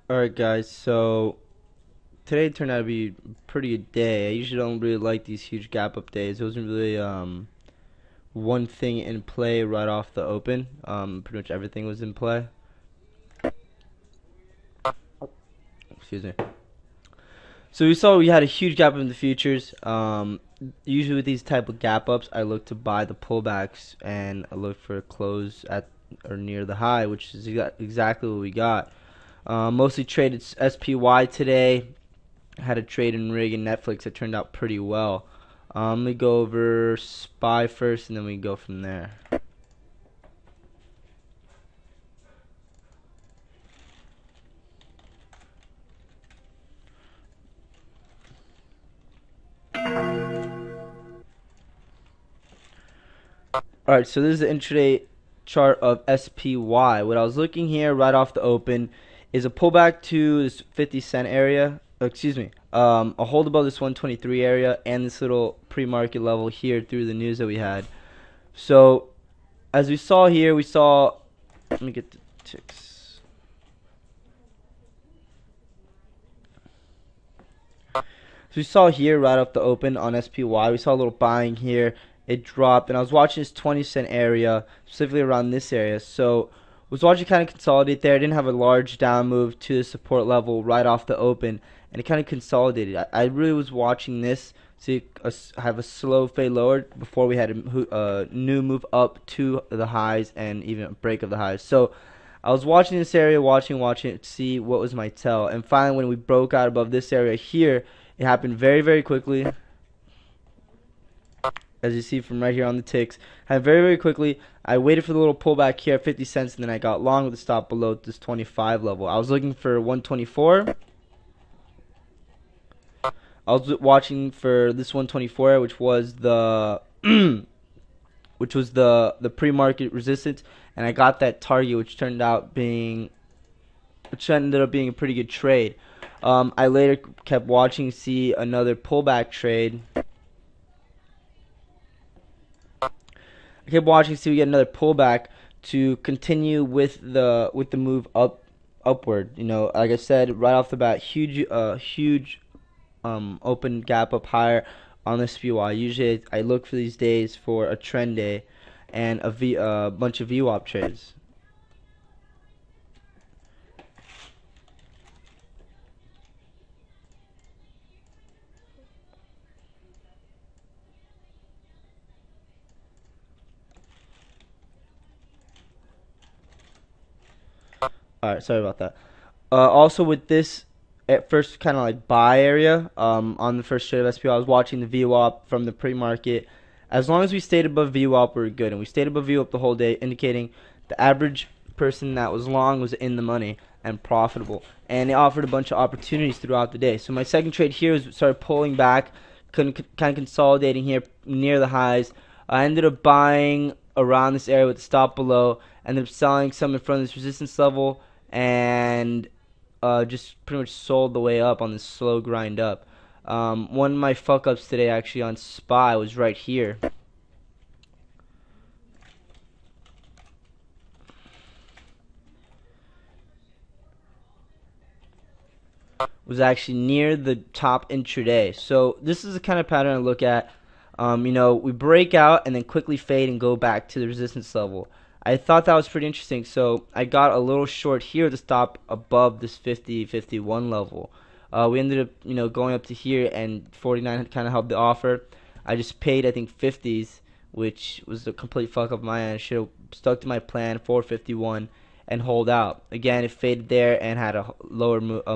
Alright guys, so today turned out to be a pretty good day. I usually don't really like these huge gap up days. There wasn't really one thing in play right off the open. Pretty much everything was in play. Excuse me. So we saw we had a huge gap in the futures. Usually with these type of gap ups, I look to buy the pullbacks and I look for a close at or near the high, which is exactly what we got. Mostly traded SPY today. Had a trade in Rig and Netflix that turned out pretty well. Let me go over SPY first, and then we go from there. Alright, so this is the intraday chart of SPY. What I was looking here right off the open is a pullback to this 50 cent area. Excuse me, a hold above this 123 area and this little pre-market level here through the news that we had. So as we saw here, we saw. Let me get the ticks. So we saw here right off the open on SPY, we saw a little buying here. It dropped, and I was watching this 20 cent area, specifically around this area. So was watching kind of consolidate there. I didn't have a large down move to the support level right off the open, and it kind of consolidated. I really was watching this to have a slow fade lower before we had a new move up to the highs and even a break of the highs. So I was watching this area, watching it to see what was my tell. And finally, when we broke out above this area here, it happened very, very quickly. As you see from right here on the ticks, happened very, very quickly. I waited for the little pullback here at 50 cents, and then I got long with the stop below this 25 level. I was looking for 124. I was watching for this 124, which was the the pre-market resistance, and I got that target, which ended up being a pretty good trade. I later kept watching, see another pullback trade. I kept watching, see we get another pullback to continue with the move upward. You know, like I said right off the bat, huge open gap up higher on the SPY. Usually I look for these days for a trend day and a bunch of VWAP trades. Alright, sorry about that. Also with this at first kind of like buy area on the first trade of SPY, I was watching the VWAP from the pre-market. As long as we stayed above VWAP, we were good, and we stayed above VWAP the whole day, indicating the average person that was long was in the money and profitable, and it offered a bunch of opportunities throughout the day. So my second trade here was started pulling back, kind of consolidating here near the highs. I ended up buying around this area with the stop below, ended up selling some in front of this resistance level, and just pretty much sold the way up on this slow grind up. One of my fuck ups today actually on SPY was right here. Was actually near the top intraday. So this is the kind of pattern I look at. You know, we break out and then quickly fade and go back to the resistance level. I thought that was pretty interesting, so I got a little short here to stop above this 50-51 level. We ended up, you know, going up to here, and 49 kind of held the offer. I just paid, I think, 50s, which was a complete fuck up my end. I should have stuck to my plan, 451, and hold out. Again, it faded there and had a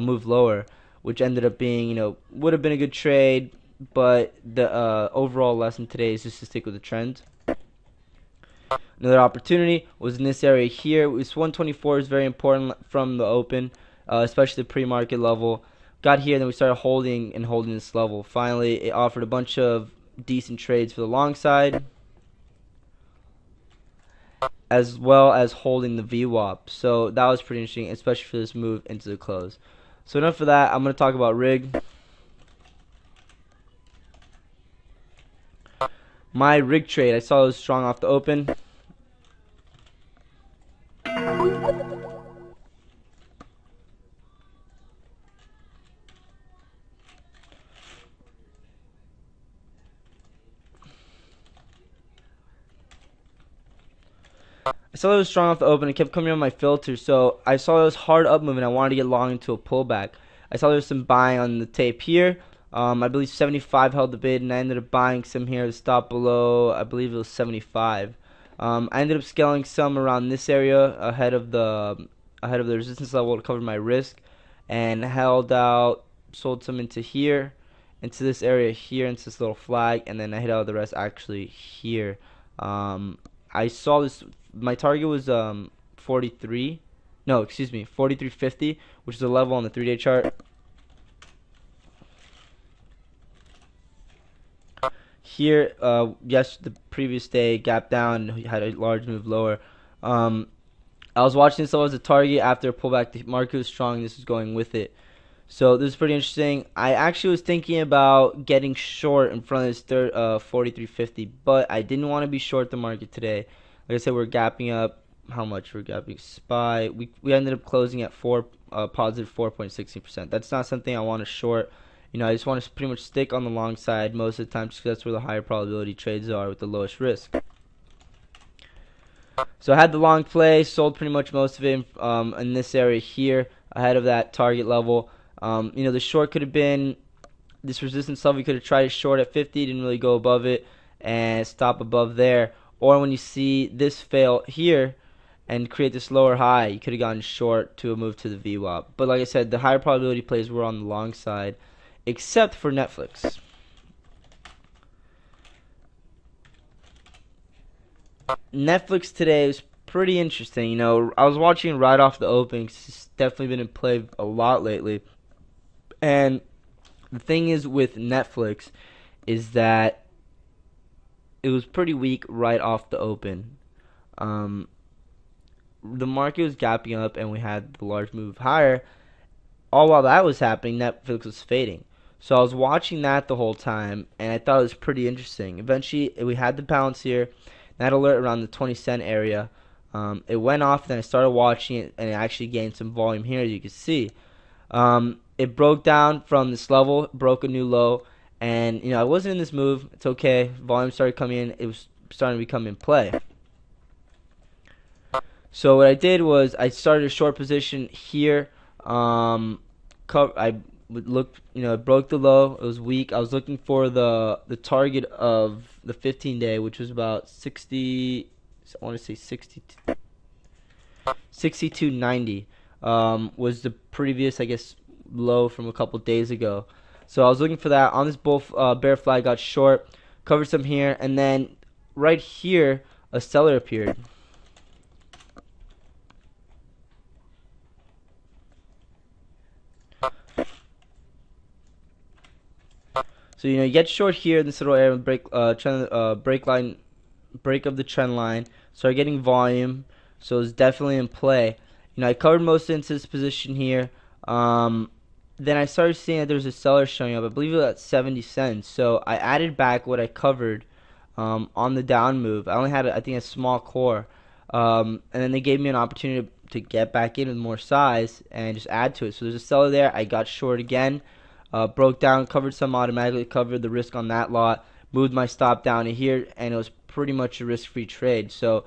move lower, which ended up being, you know, would have been a good trade, but the overall lesson today is just to stick with the trend. Another opportunity was in this area here. This 124 is very important from the open, especially the pre-market level. Got here, then we started holding this level. Finally, it offered a bunch of decent trades for the long side, as well as holding the VWAP. So that was pretty interesting, especially for this move into the close. So enough for that. I'm going to talk about rig. My rig trade, I saw it was strong off the open. I saw it was strong off the open. It kept coming on my filter, so I saw it was hard up moving. I wanted to get long into a pullback. I saw there was some buying on the tape here. I believe 75 held the bid, and I ended up buying some here to stop below. I believe it was 75. I ended up scaling some around this area ahead of the resistance level to cover my risk, and held out. Sold some into here, into this area here, into this little flag, and then I hit out the rest actually here. I saw this. My target was 43. No, excuse me, 43.50, which is a level on the 3-day chart. Here, yes, the previous day gap down, had a large move lower. I was watching this level as a target after a pullback. The market was strong. This was going with it. So this is pretty interesting. I actually was thinking about getting short in front of this 43.50, but I didn't want to be short the market today. Like I said, we're gapping up. How much we're gapping? SPY. We ended up closing at positive 4.16%. That's not something I want to short. You know, I just want to pretty much stick on the long side most of the time, just because that's where the higher probability trades are with the lowest risk. So I had the long play, sold pretty much most of it in this area here, ahead of that target level. You know, the short could have been this resistance level. You could have tried to short at 50, didn't really go above it, and stop above there. Or when you see this fail here and create this lower high, you could have gotten short to a move to the VWAP. But like I said, the higher probability plays were on the long side, except for Netflix. Netflix today was pretty interesting. You know, I was watching right off the open. It's definitely been in play a lot lately. And the thing is with Netflix is that it was pretty weak right off the open. The market was gapping up and we had the large move higher. All while that was happening, Netflix was fading. So I was watching that the whole time and I thought it was pretty interesting. Eventually we had the bounce here. That alert around the 20 cent area. It went off, then I started watching it and it actually gained some volume here, as you can see. It broke down from this level, broke a new low, and you know I wasn't in this move. It's okay. Volume started coming in. It was starting to become in play. So what I did was I started a short position here. I would look, you know, it broke the low. It was weak. I was looking for the target of the 15-day, which was about 60. I want to say 62.90. Was the previous, I guess, low from a couple days ago. So I was looking for that. On this bear flag, got short, covered some here, and then right here a seller appeared. So you know you get short here in this little area, break of the trend line, start getting volume. So it's definitely in play. You know, I covered most into this position here. Then I started seeing that there's a seller showing up. I believe it was at 70 cents. So I added back what I covered on the down move. I only had, I think, a small core. And then they gave me an opportunity to get back in with more size and just add to it. So there's a seller there. I got short again. Broke down, covered some automatically, covered the risk on that lot. Moved my stop down to here, and it was pretty much a risk-free trade. So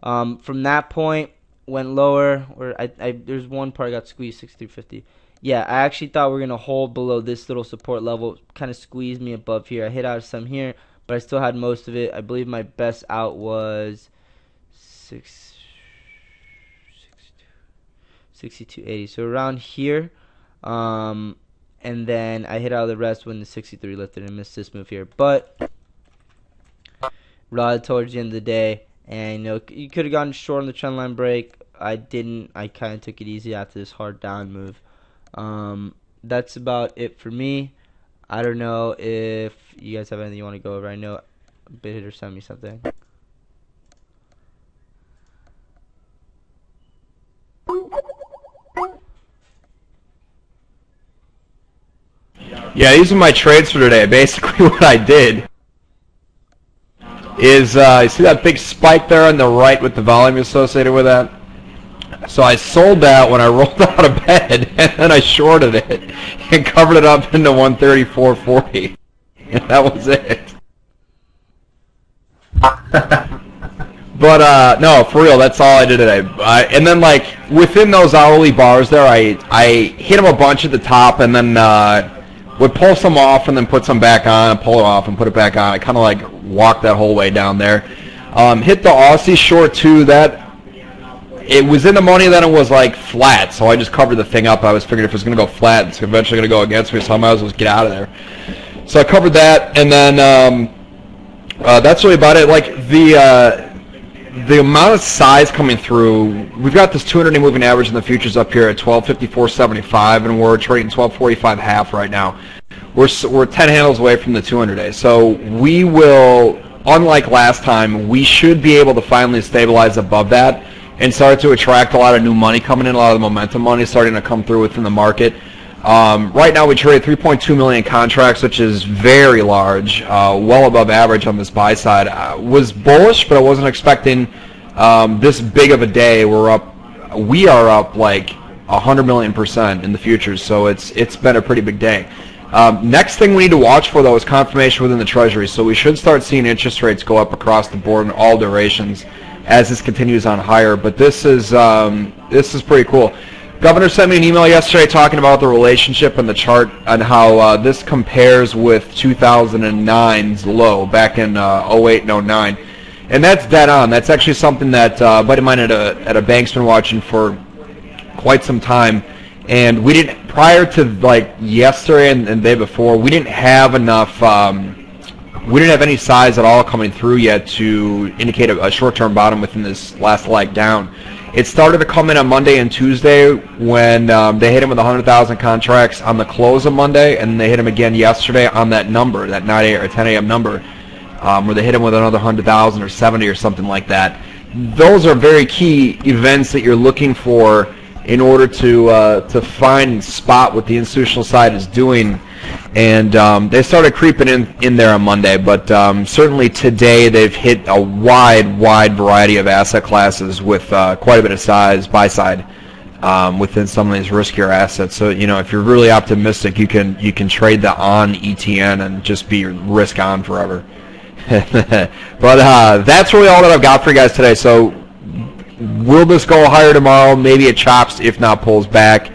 from that point, went lower. Or there's one part I got squeezed, 63.50. Yeah, I actually thought we were gonna hold below this little support level. Kind of squeezed me above here. I hit out some here, but I still had most of it. I believe my best out was 62.80. So around here. And then I hit out the rest when the 63 lifted and missed this move here. But rod towards the end of the day, and you know you could have gotten short on the trend line break. I didn't. I kind of took it easy after this hard down move. That's about it for me. I don't know if you guys have anything you want to go over. I know BitHitter sent me something. Yeah, these are my trades for today. Basically what I did is, you see that big spike there on the right with the volume associated with that? So I sold that when I rolled out of bed, and then I shorted it and covered it up into 134.40. And that was it. But no, for real, that's all I did today. And then like within those hourly bars there, I hit them a bunch at the top, and then would pull some off and then put some back on, and pull it off and put it back on. I kind of like walked that whole way down there. Hit the Aussie short too. That it was in the money, then it was like flat, so I just covered the thing up. I was figuring if it was going to go flat, it's eventually going to go against me, so I might as well just get out of there. So I covered that, and then that's really about it. Like the amount of size coming through, we've got this 200-day moving average in the futures up here at 1254.75, and we're trading 1245 half right now. We're 10 handles away from the 200-day, so we will, unlike last time, we should be able to finally stabilize above that and start to attract a lot of new money coming in, a lot of the momentum money starting to come through within the market. Right now we trade 3.2 million contracts, which is very large, well above average on this buy side. Was bullish, but I wasn't expecting this big of a day. We are up like 100 million% in the futures, so it's been a pretty big day. Next thing we need to watch for, though, is confirmation within the Treasury. So we should start seeing interest rates go up across the board in all durations as this continues on higher. But this is pretty cool. Governor sent me an email yesterday talking about the relationship and the chart and how this compares with 2009's low back in 08 and 09. And that's dead on. That's actually something that a buddy of mine at a bank's been watching for quite some time. And we didn't, prior to like yesterday and the day before, we didn't have enough, we didn't have any size at all coming through yet to indicate a short-term bottom within this last leg down. It started to come in on Monday and Tuesday when they hit him with 100,000 contracts on the close of Monday, and they hit him again yesterday on that number, that 9 a.m. or 10 a.m. number, where they hit him with another 100,000 or 70 or something like that. Those are very key events that you're looking for in order to find and spot what the institutional side is doing. And they started creeping in there on Monday, but certainly today they've hit a wide variety of asset classes with quite a bit of size, buy side, within some of these riskier assets. So, you know, if you're really optimistic, you can trade the on ETN and just be risk on forever. But that's really all that I've got for you guys today. So will this go higher tomorrow? Maybe it chops, if not pulls back.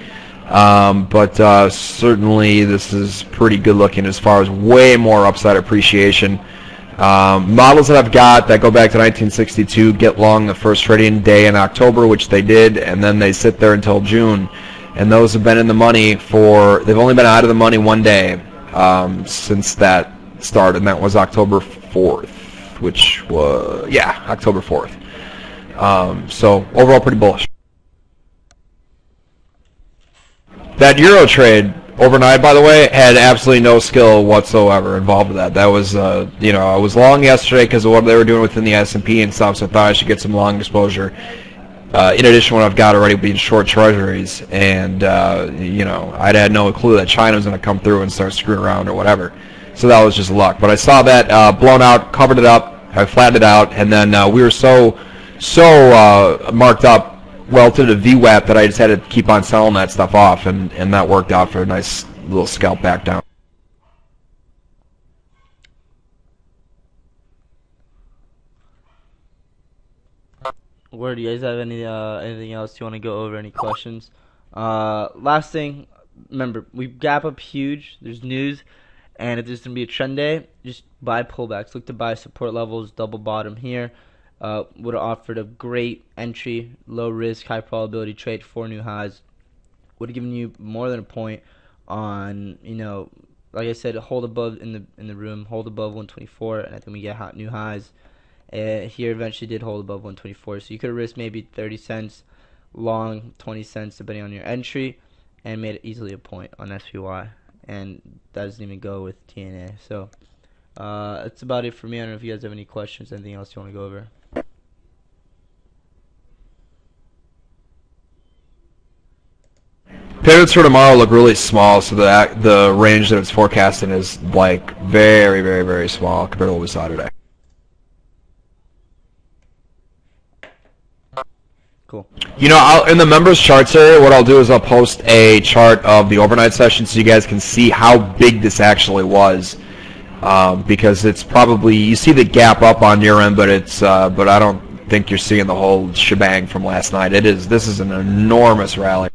But certainly this is pretty good looking as far as way more upside appreciation. Models that I've got that go back to 1962 get long the first trading day in October, which they did, and then they sit there until June. And those have been in the money they've only been out of the money one day since that started, and that was October 4th, which was, yeah, October 4th. So overall pretty bullish. That Euro trade overnight, by the way, had absolutely no skill whatsoever involved with that. That was, you know, I was long yesterday because of what they were doing within the S&P and stuff, so I thought I should get some long exposure. In addition, what I've got already being short treasuries, and, you know, I'd had no clue that China was going to come through and start screwing around or whatever. So that was just luck. But I saw that blown out, covered it up, I flattened it out, and then we were so marked up relative to VWAP that I just had to keep on selling that stuff off, and that worked out for a nice little scalp back down. Where do you guys have anything else you want to go over? Any questions? Last thing, remember, we gap up huge. There's news, and if there's going to be a trend day, just buy pullbacks. Look to buy support levels, double bottom here. Would have offered a great entry, low risk, high probability trade, 4 new highs. Would have given you more than a point on, you know, like I said, hold above in the room, hold above 124, and I think we get new highs. Here eventually did hold above 124, so you could have risked maybe 30 cents, long 20 cents depending on your entry, and made it easily a point on SPY. And that doesn't even go with TNA. So that's about it for me. I don't know if you guys have any questions, anything else you want to go over. Pivots for tomorrow look really small, so the range that it's forecasting is like very, very, very small compared to what we saw today. Cool. You know, in the members charts area, what I'll do is I'll post a chart of the overnight session so you guys can see how big this actually was. Because it's probably, you see the gap up on your end, but it's but I don't think you're seeing the whole shebang from last night. This is an enormous rally.